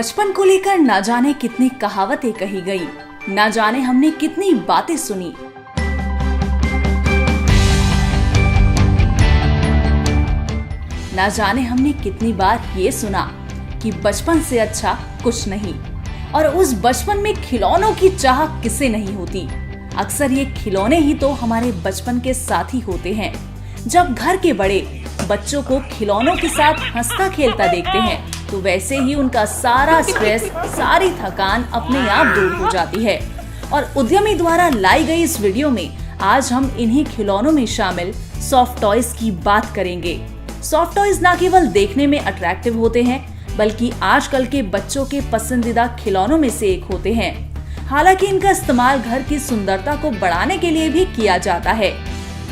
बचपन को लेकर ना जाने कितनी कहावतें कही गई, ना जाने हमने कितनी बातें सुनी। ना जाने हमने कितनी बार ये सुना कि बचपन से अच्छा कुछ नहीं, और उस बचपन में खिलौनों की चाह किसे नहीं होती। अक्सर ये खिलौने ही तो हमारे बचपन के साथी होते हैं। जब घर के बड़े बच्चों को खिलौनों के साथ हंसता खेलता देखते हैं तो वैसे ही उनका सारा स्ट्रेस, सारी थकान अपने आप दूर हो जाती है। और उद्यमी द्वारा लाई गई इस वीडियो में आज हम इन्हीं खिलौनों में शामिल सॉफ्ट टॉयज की बात करेंगे। सॉफ्ट टॉयज न केवल देखने में अट्रैक्टिव होते हैं बल्कि आजकल के बच्चों के पसंदीदा खिलौनों में से एक होते हैं। हालांकि इनका इस्तेमाल घर की सुंदरता को बढ़ाने के लिए भी किया जाता है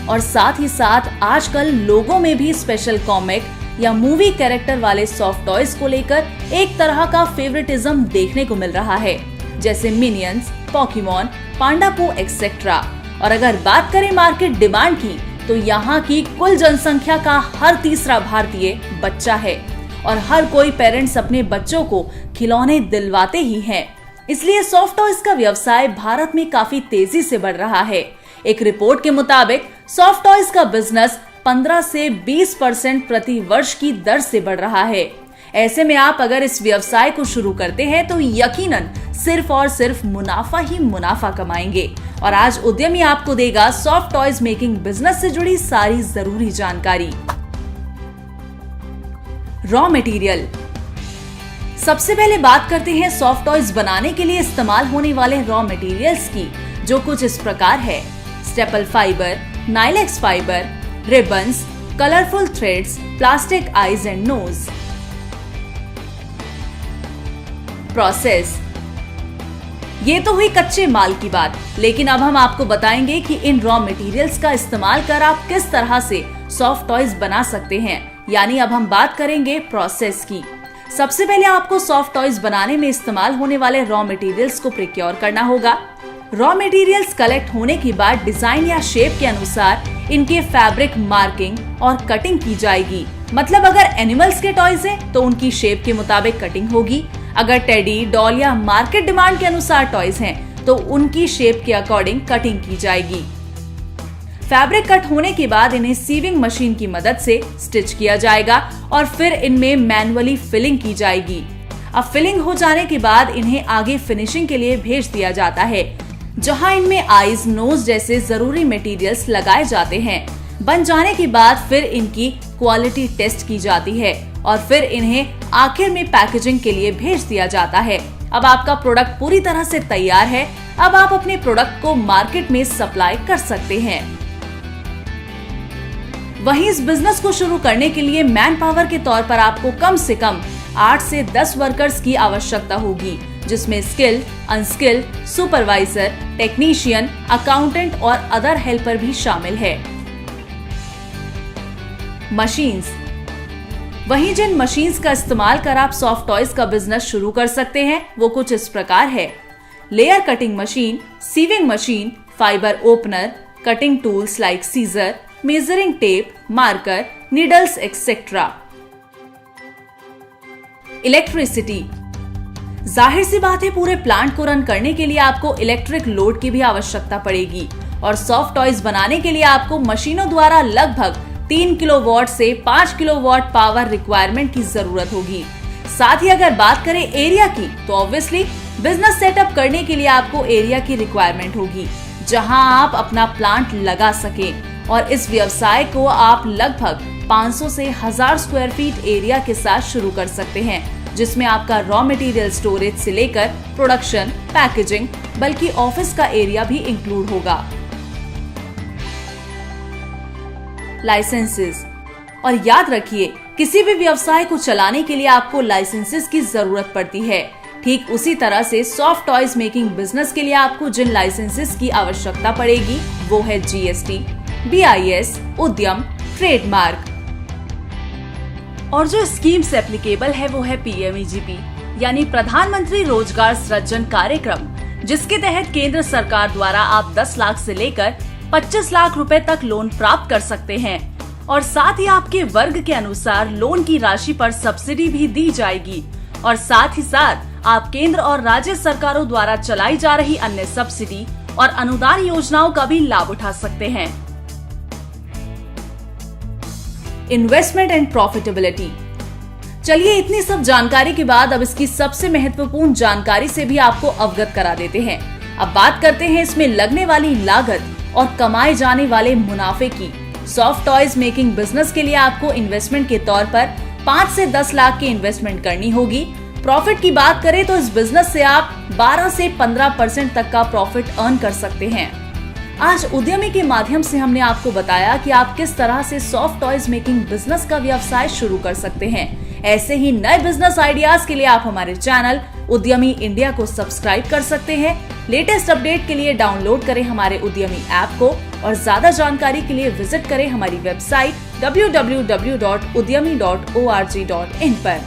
और साथ ही साथ आजकल लोगों में भी स्पेशल कॉमिक या मूवी कैरेक्टर वाले सॉफ्ट टॉयज को लेकर एक तरह का फेवरेटिज्म देखने को मिल रहा है, जैसे मिनियंस, पोकेमॉन, पांडापू एक्सेट्रा। और अगर बात करें मार्केट डिमांड की तो यहाँ की कुल जनसंख्या का हर तीसरा भारतीय बच्चा है और हर कोई पेरेंट्स अपने बच्चों को खिलौने दिलवाते ही हैं। इसलिए सॉफ्ट टॉयज का व्यवसाय भारत में काफी तेजी से बढ़ रहा है। एक रिपोर्ट के मुताबिक सॉफ्ट टॉयज का बिजनेस 15 से 20% प्रति वर्ष की दर से बढ़ रहा है। ऐसे में आप अगर इस व्यवसाय को शुरू करते हैं तो यकीनन सिर्फ और सिर्फ मुनाफा ही मुनाफा कमाएंगे। और आज उद्यमी आपको देगा सॉफ्ट टॉयज मेकिंग बिजनेस से जुड़ी सारी जरूरी जानकारी। Raw material. सबसे पहले बात करते हैं सॉफ्ट टॉयज बनाने के लिए इस्तेमाल होने वाले रॉ मटेरियल्स की, जो कुछ इस प्रकार है: staple fibre, nylex fibre, ribbons, colourful threads, plastic eyes and nose. Process. ये तो हुई कच्चे माल की बात, लेकिन अब हम आपको बताएंगे कि इन रॉ मटेरियल्स का इस्तेमाल कर आप किस तरह से सॉफ्ट टॉयज बना सकते हैं। यानी अब हम बात करेंगे प्रोसेस की। सबसे पहले आपको सॉफ्ट टॉयज बनाने में इस्तेमाल होने वाले रॉ मटेरियल्स को प्रिक्योर करना होगा। रॉ मटेरियल्स कलेक्ट होने के बाद डिजाइन या शेप के अनुसार इनके फैब्रिक मार्किंग और कटिंग की जाएगी। मतलब अगर एनिमल्स के टॉयज हैं तो उनकी शेप के मुताबिक कटिंग होगी। अगर टेडी, डॉल या मार्केट डिमांड के अनुसार टॉयज हैं तो उनकी शेप के अकॉर्डिंग कटिंग की जाएगी। फैब्रिक कट होने के बाद इन्हें सीविंग मशीन की मदद से स्टिच किया जाएगा और फिर इनमें मैनुअली फिलिंग की जाएगी। अब फिलिंग हो जाने के बाद इन्हें आगे फिनिशिंग के लिए भेज दिया जाता है, जहां इनमें आईज, नोज जैसे जरूरी मटेरियल्स लगाए जाते हैं। बन जाने के बाद फिर इनकी क्वालिटी टेस्ट की जाती है और फिर इन्हें आखिर में पैकेजिंग के लिए भेज दिया जाता है। अब आपका प्रोडक्ट पूरी तरह से तैयार है। अब आप अपने प्रोडक्ट को मार्केट में सप्लाई कर सकते हैं। वहीं इस बिजनेस को शुरू करने के लिए मैन पावर के तौर पर आपको कम से कम 8 से 10 वर्कर्स की आवश्यकता होगी, जिसमें skilled, unskilled, supervisor, technician, accountant और अदर हेल्पर भी शामिल है। मशीन्स। वहीं जिन मशीन्स का इस्तेमाल कर आप सॉफ्ट टॉयज का बिजनेस शुरू कर सकते हैं वो कुछ इस प्रकार है: layer cutting machine, sewing machine, fibre opener, cutting tools like scissor, measuring tape, marker, needles etcetera. Electricity. जाहिर सी बात है, पूरे प्लांट को रन करने के लिए आपको इलेक्ट्रिक लोड की भी आवश्यकता पड़ेगी और सॉफ्ट टॉयज बनाने के लिए आपको मशीनों द्वारा लगभग 3 किलोवाट से 5 किलोवाट पावर रिक्वायरमेंट की जरूरत होगी। साथ ही अगर बात करें एरिया की तो ऑब्वियसली बिजनेस सेटअप करने के लिए आपको एरिया की रिक्वायरमेंट होगी, जहां आप अपना प्लांट लगा सकें। और इस व्यवसाय को आप लगभग 500 से 1000 स्क्वायर फीट एरिया के साथ शुरू कर सकते हैं, जिसमें आपका रॉ मटेरियल स्टोरेज से लेकर प्रोडक्शन, पैकेजिंग, बल्कि ऑफिस का एरिया भी इंक्लूड होगा। लाइसेंसेस। और याद रखिए, किसी भी व्यवसाय को चलाने के लिए आपको लाइसेंसेस की जरूरत पड़ती है। ठीक उसी तरह से सॉफ्ट टॉयज मेकिंग बिजनेस के लिए आपको जिन लाइसेंसेस की आवश्यकता पड़ेगी वो है जीएसटी, BIS, उद्यम, ट्रेडमार्क। और जो स्कीम्स एप्लीकेबल है वो है PMEGP यानी प्रधानमंत्री रोजगार सृजन कार्यक्रम, जिसके तहत केंद्र सरकार द्वारा आप 10 लाख से लेकर 25 लाख रुपए तक लोन प्राप्त कर सकते हैं। और साथ ही आपके वर्ग के अनुसार लोन की राशि पर सब्सिडी भी दी जाएगी। और साथ ही साथ आप केंद्र और राज्य सरकारों द्वारा चलाई जा रही अन्य सब्सिडी और अनुदान योजनाओं का भी लाभ उठा सकते हैं। Investment and profitability. चलिए इतनी सब जानकारी के बाद अब इसकी सबसे महत्वपूर्ण जानकारी से भी आपको अवगत करा देते हैं। अब बात करते हैं इसमें लगने वाली लागत और कमाए जाने वाले मुनाफे की। सॉफ्ट टॉयज मेकिंग बिजनेस के लिए आपको इन्वेस्टमेंट के तौर पर 5 से 10 लाख की इन्वेस्टमेंट करनी होगी। प्रॉफिट की बात करें तो इस बिजनेस से आप 12 से 15% तक का प्रॉफिट अर्न कर सकते हैं। आज उद्यमी के माध्यम से हमने आपको बताया कि आप किस तरह से सॉफ्ट टॉयज मेकिंग बिजनेस का व्यवसाय शुरू कर सकते हैं। ऐसे ही नए बिजनेस आइडियाज के लिए आप हमारे चैनल उद्यमी इंडिया को सब्सक्राइब कर सकते हैं। लेटेस्ट अपडेट के लिए डाउनलोड करें हमारे उद्यमी ऐप को और ज्यादा जानकारी के लिए विजिट करें हमारी वेबसाइट www.udyami.org.in पर।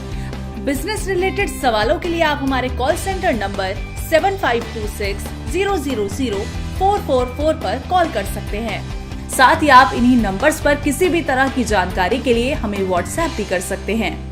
बिजनेस रिलेटेड सवालों के लिए आप हमारे कॉल सेंटर नंबर 7526000444 पर कॉल कर सकते हैं। साथ ही आप इन्हीं नंबर्स पर किसी भी तरह की जानकारी के लिए हमें व्हाट्सएप भी कर सकते हैं।